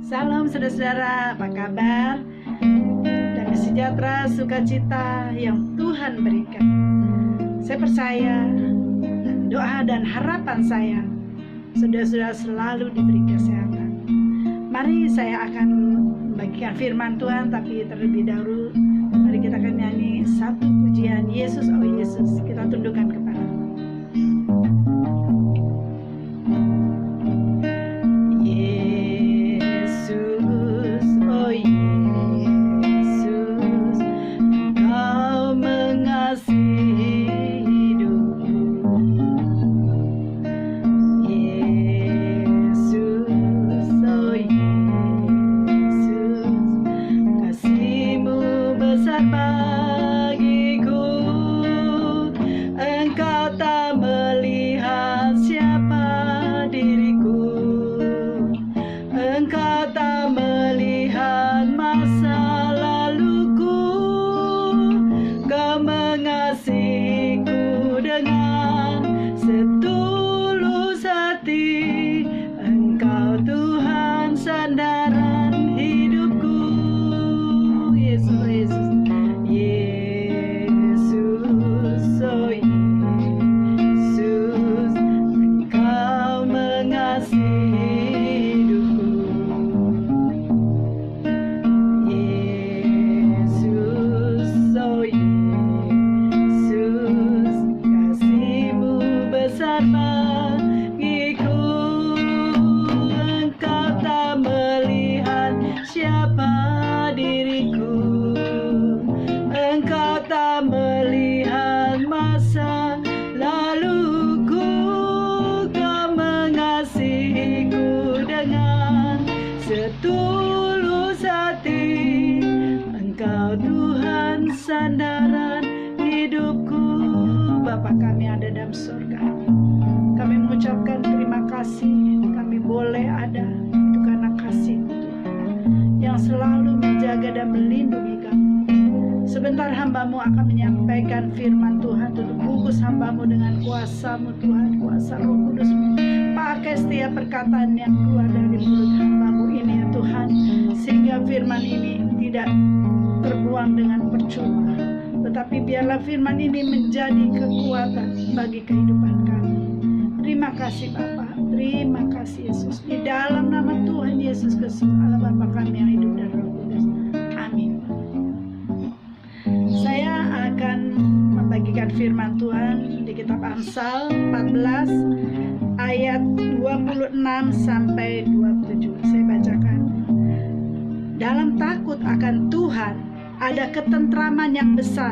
Salam saudara-saudara, apa kabar? Damai sejahtera, sukacita yang Tuhan berikan. Saya percaya dan doa dan harapan saya, saudara-saudara selalu diberi kesehatan. Mari saya akan membagikan firman Tuhan, tapi terlebih dahulu mari kita akan nyanyi satu pujian, Yesus, oh Yesus. Kita tundukkan kepala. Sandaran hidupku, Bapa kami ada dalam surga. Kami mengucapkan terima kasih, kami boleh ada itu karena kasih Tuhan yang selalu menjaga dan melindungi kami. Sebentar hamba-Mu akan menyampaikan firman Tuhan, tutup bungkus hamba-Mu dengan kuasa-Mu Tuhan, kuasa Roh Kudus-Mu. Pakai setiap perkataan yang keluar dari mulut hamba-Mu ini ya Tuhan, sehingga firman ini tidak terbuang dengan percuma, tetapi biarlah firman ini menjadi kekuatan bagi kehidupan kami. Terima kasih Bapa, terima kasih Yesus. Di dalam nama Tuhan Yesus Kristus, Allah Bapa kami yang hidup dan Roh Kudus. Amin. Saya akan membagikan firman Tuhan di kitab Amsal 14 ayat 26 sampai 27. Saya bacakan. Dalam takut akan Tuhan ada ketentraman yang besar,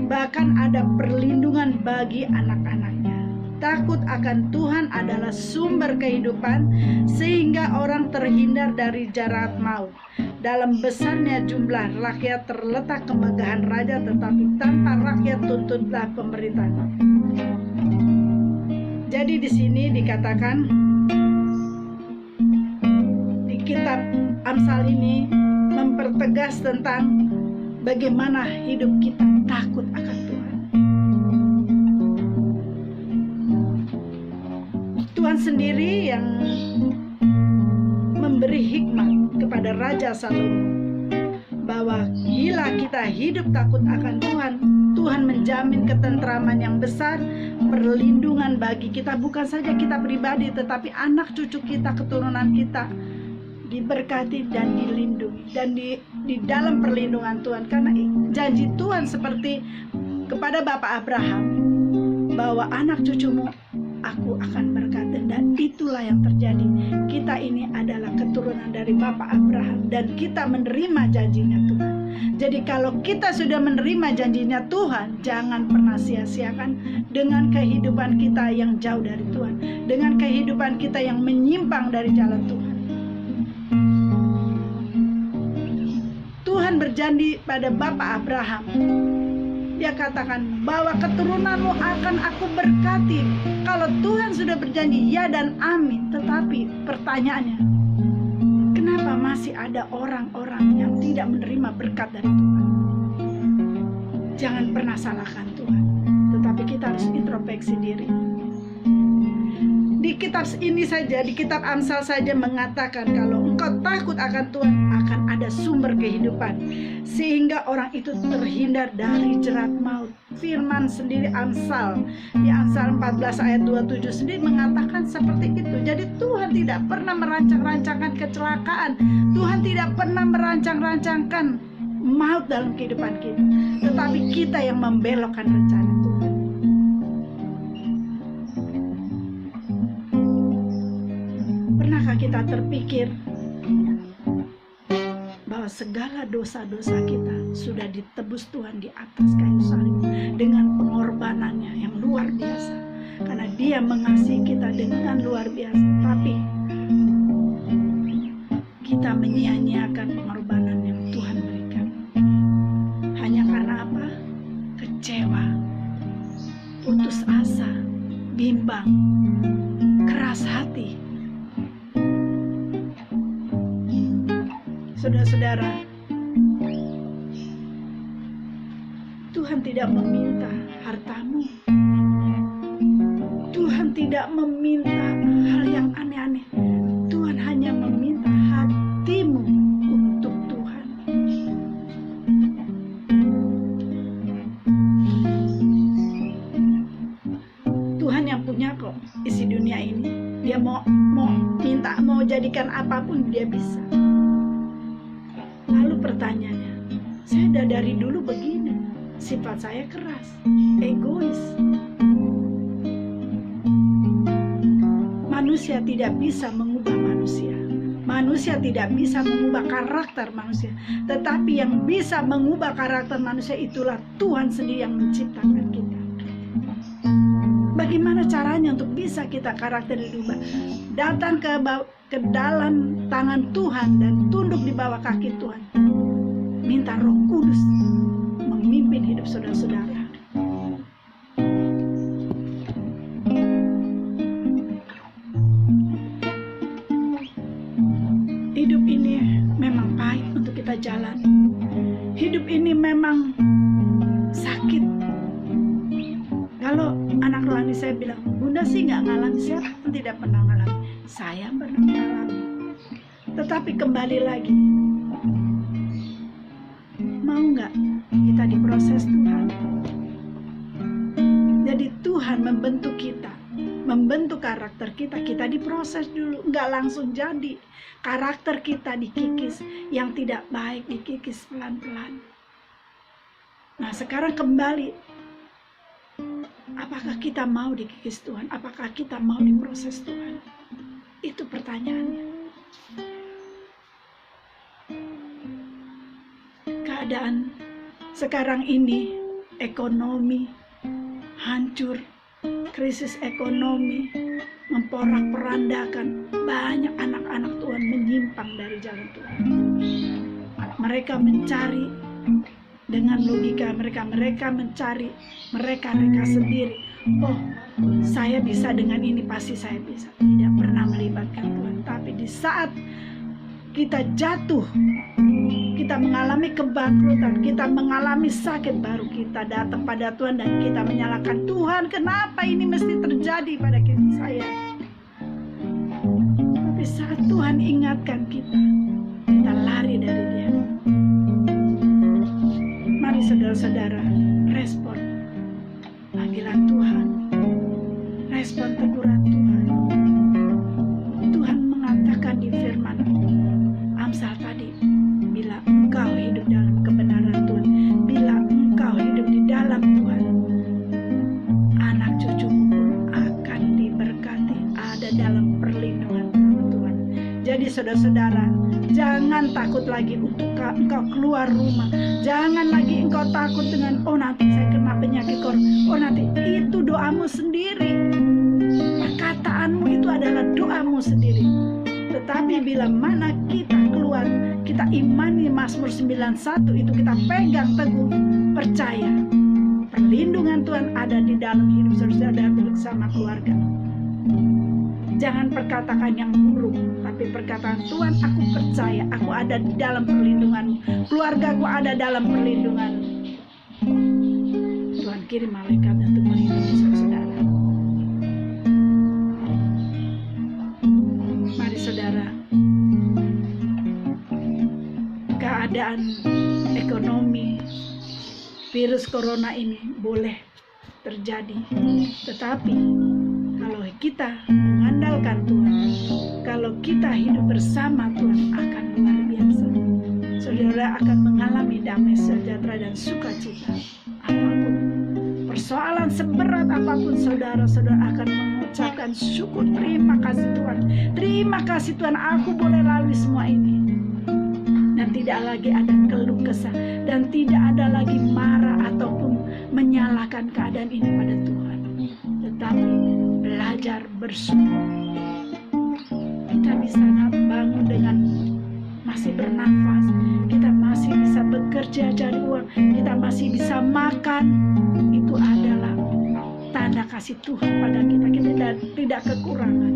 bahkan ada perlindungan bagi anak-anaknya. Takut akan Tuhan adalah sumber kehidupan, sehingga orang terhindar dari jarak maut. Dalam besarnya jumlah rakyat terletak kemegahan raja, tetapi tanpa rakyat tuntutlah pemerintah. Jadi di sini dikatakan di kitab Amsal ini mempertegas tentang bagaimana hidup kita takut akan Tuhan. Tuhan sendiri yang memberi hikmat kepada Raja Salomo bahwa bila kita hidup takut akan Tuhan, Tuhan menjamin ketentraman yang besar, perlindungan bagi kita, bukan saja kita pribadi, tetapi anak cucu kita, keturunan kita diberkati dan dilindungi, dan di dalam perlindungan Tuhan. Karena janji Tuhan seperti kepada Bapak Abraham bahwa anak cucumu aku akan berkati, dan itulah yang terjadi. Kita ini adalah keturunan dari Bapak Abraham dan kita menerima janjinya Tuhan. Jadi kalau kita sudah menerima janjinya Tuhan, jangan pernah sia-siakan dengan kehidupan kita yang jauh dari Tuhan, dengan kehidupan kita yang menyimpang dari jalan Tuhan. Tuhan berjanji pada Bapak Abraham. Dia katakan bahwa keturunanmu akan aku berkati. Kalau Tuhan sudah berjanji ya dan amin. Tetapi pertanyaannya, kenapa masih ada orang-orang yang tidak menerima berkat dari Tuhan? Jangan pernah salahkan Tuhan, tetapi kita harus introspeksi diri. Di kitab ini saja, di kitab Amsal saja mengatakan kalau engkau engkau takut akan Tuhan, akan ada sumber kehidupan, sehingga orang itu terhindar dari jerat maut. Firman sendiri Amsal, di Amsal 14 ayat 27 sendiri mengatakan seperti itu. Jadi Tuhan tidak pernah merancang-rancangkan kecelakaan, Tuhan tidak pernah merancang-rancangkan maut dalam kehidupan kita, tetapi kita yang membelokkan rencana Tuhan. Pernahkah kita terpikir bahwa segala dosa-dosa kita sudah ditebus Tuhan di atas kayu salib dengan pengorbanannya yang luar biasa, karena Dia mengasihi kita dengan luar biasa, tapi kita menyia-nyiakan pengorbanan yang Tuhan berikan hanya karena apa? Kecewa, putus asa, bimbang, keras hati. Saudara-saudara, Tuhan tidak meminta hartamu, Tuhan tidak meminta hal yang aneh-aneh. Tuhan hanya meminta hatimu untuk Tuhan. Tuhan yang punya kok isi dunia ini. Dia mau minta, mau jadikan apapun Dia bisa. Lalu pertanyaannya, saya dari dulu begini, sifat saya keras, egois. Manusia tidak bisa mengubah manusia. Manusia tidak bisa mengubah karakter manusia. Tetapi yang bisa mengubah karakter manusia itulah Tuhan sendiri yang menciptakan kita. Bagaimana caranya untuk bisa kita karakter diubah? Datang ke dalam tangan Tuhan dan tunduk di bawah kaki Tuhan. Minta Roh Kudus memimpin hidup saudara-saudara. Hidup ini memang pahit untuk kita jalan. Hidup ini memang sakit. Kalau anak rohani saya bilang, Bunda sih nggak ngalami, siapa pun tidak pernah ngalami. Saya pernah mengalami. Tetapi kembali lagi, mau nggak kita diproses Tuhan? Jadi Tuhan membentuk kita, membentuk karakter kita. Kita diproses dulu, nggak langsung jadi. Karakter kita dikikis, yang tidak baik dikikis pelan-pelan. Nah sekarang kembali, apakah kita mau dikikis Tuhan? Apakah kita mau diproses Tuhan? Itu pertanyaannya. Keadaan sekarang ini, ekonomi hancur, krisis ekonomi memporak-porandakan. Banyak anak-anak Tuhan menyimpang dari jalan Tuhan. Mereka mencari dengan logika mereka mencari mereka sendiri. Oh, saya bisa dengan ini, pasti saya bisa. Tidak pernah melibatkan Tuhan. Tapi di saat kita jatuh, kita mengalami kebangkrutan, kita mengalami sakit, baru kita datang pada Tuhan dan kita menyalahkan Tuhan, kenapa ini mesti terjadi pada saya? Tapi saat Tuhan ingatkan kita, kita lari dari Dia. Mari saudara-saudara, respon panggilan Tuhan, respon teguran Tuhan. Tuhan mengatakan di firman Amsal tadi, bila engkau hidup dalam kebenaran Tuhan, bila engkau hidup di dalam Tuhan, anak cucumu pun akan diberkati, ada dalam perlindungan Tuhan. Jadi saudara-saudara, jangan takut lagi untuk engkau keluar rumah. Jangan lagi engkau takut dengan, oh nanti saya kena penyakit corona. Oh nanti, itu doamu sendiri. Perkataanmu itu adalah doamu sendiri. Tetapi bila mana kita keluar, kita imani Mazmur 91 itu, kita pegang teguh, percaya perlindungan Tuhan ada di dalam hidup saudara bersama keluarga. Jangan perkatakan yang buruk, tapi perkataan Tuhan, aku percaya, aku ada di dalam perlindungan-Mu, keluargaku ada dalam perlindungan. Tuhan kirim malaikat untuk melindungi saudara. Mari saudara, keadaan ekonomi virus corona ini boleh terjadi, tetapi kalau kita mengandalkan Tuhan, kalau kita hidup bersama Tuhan, akan luar biasa. Saudara akan mengalami damai sejahtera dan sukacita. Apapun persoalan seberat apapun, saudara-saudara akan mengucapkan syukur. Terima kasih Tuhan, terima kasih Tuhan, aku boleh lalui semua ini. Dan tidak lagi ada keluh kesah, dan tidak ada lagi marah ataupun menyalahkan keadaan ini pada Tuhan, tetapi belajar bersyukur. Kita bisa bangun dengan masih bernafas, kita masih bisa bekerja cari uang, kita masih bisa makan. Itu adalah tanda kasih Tuhan pada kita. Kita tidak kekurangan.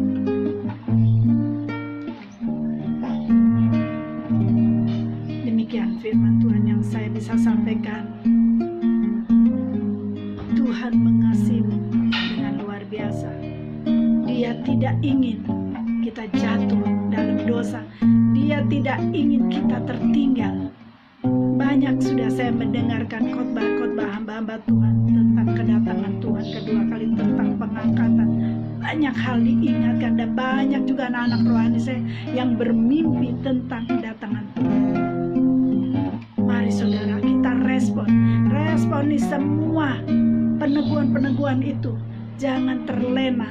Demikian firman Tuhan yang saya bisa sampaikan. Tuhan mengasihimu dengan luar biasa. Dia tidak ingin kita jatuh dalam dosa. Dia tidak ingin kita tertinggal. Banyak sudah saya mendengarkan khotbah-khotbah hamba-hamba Tuhan tentang kedatangan Tuhan kedua kali, tentang pengangkatan. Banyak hal diingatkan, dan banyak juga anak-anak rohani saya yang bermimpi tentang kedatangan Tuhan. Mari saudara, kita responi semua peneguhan-peneguhan itu. Jangan terlena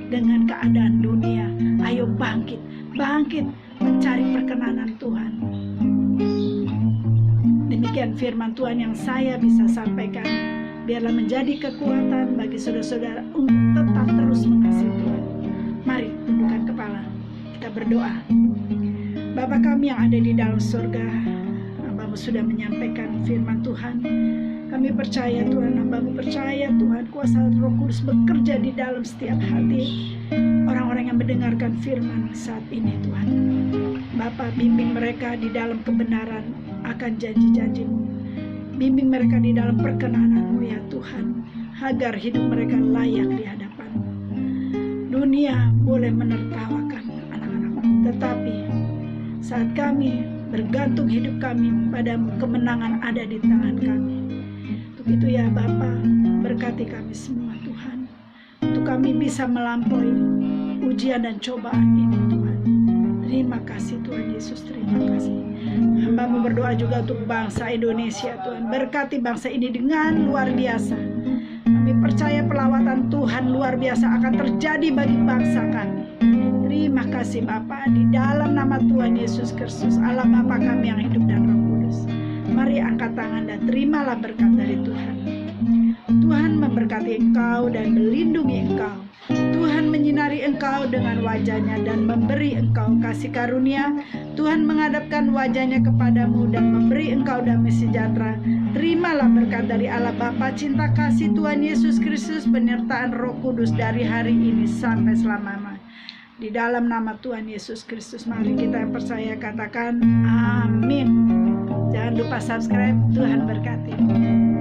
dengan keadaan dunia. Ayo bangkit mencari perkenanan Tuhan. Demikian firman Tuhan yang saya bisa sampaikan. Biarlah menjadi kekuatan bagi saudara-saudara untuk tetap terus mengasihi Tuhan. Mari tundukkan kepala, kita berdoa. Bapa kami yang ada di dalam surga, Hamba-Mu sudah menyampaikan firman Tuhan. Kami percaya Tuhan, Hamba-Mu percaya Tuhan, kuasa Roh Kudus bekerja di dalam setiap hati orang-orang yang mendengarkan firman saat ini Tuhan. Bapa, bimbing mereka di dalam kebenaran akan janji-janji-Mu. Bimbing mereka di dalam perkenanan-Mu ya Tuhan, agar hidup mereka layak di hadapan-Mu. Dunia boleh menertawakan anak-anak-Mu, tetapi saat kami bergantung hidup kami pada kemenangan ada di tangan kami. Untuk itu ya Bapa, berkati kami semua Tuhan, untuk kami bisa melampaui ujian dan cobaan ini Tuhan. Terima kasih Tuhan Yesus, terima kasih. Hamba-Mu berdoa juga untuk bangsa Indonesia Tuhan. Berkati bangsa ini dengan luar biasa. Kami percaya pelawatan Tuhan luar biasa akan terjadi bagi bangsa kami. Terima kasih Bapa, di dalam nama Tuhan Yesus Kristus, Allah Bapa kami yang hidup dan Roh Kudus. Mari angkat tangan dan terimalah berkat dari Tuhan. Tuhan memberkati engkau dan melindungi engkau. Tuhan menyinari engkau dengan wajah-Nya dan memberi engkau kasih karunia. Tuhan menghadapkan wajah-Nya kepadamu dan memberi engkau damai sejahtera. Terimalah berkat dari Allah Bapa, cinta kasih Tuhan Yesus Kristus, penyertaan Roh Kudus dari hari ini sampai selama-lamanya. Di dalam nama Tuhan Yesus Kristus, mari kita yang percaya katakan amin. Jangan lupa subscribe. Tuhan berkati.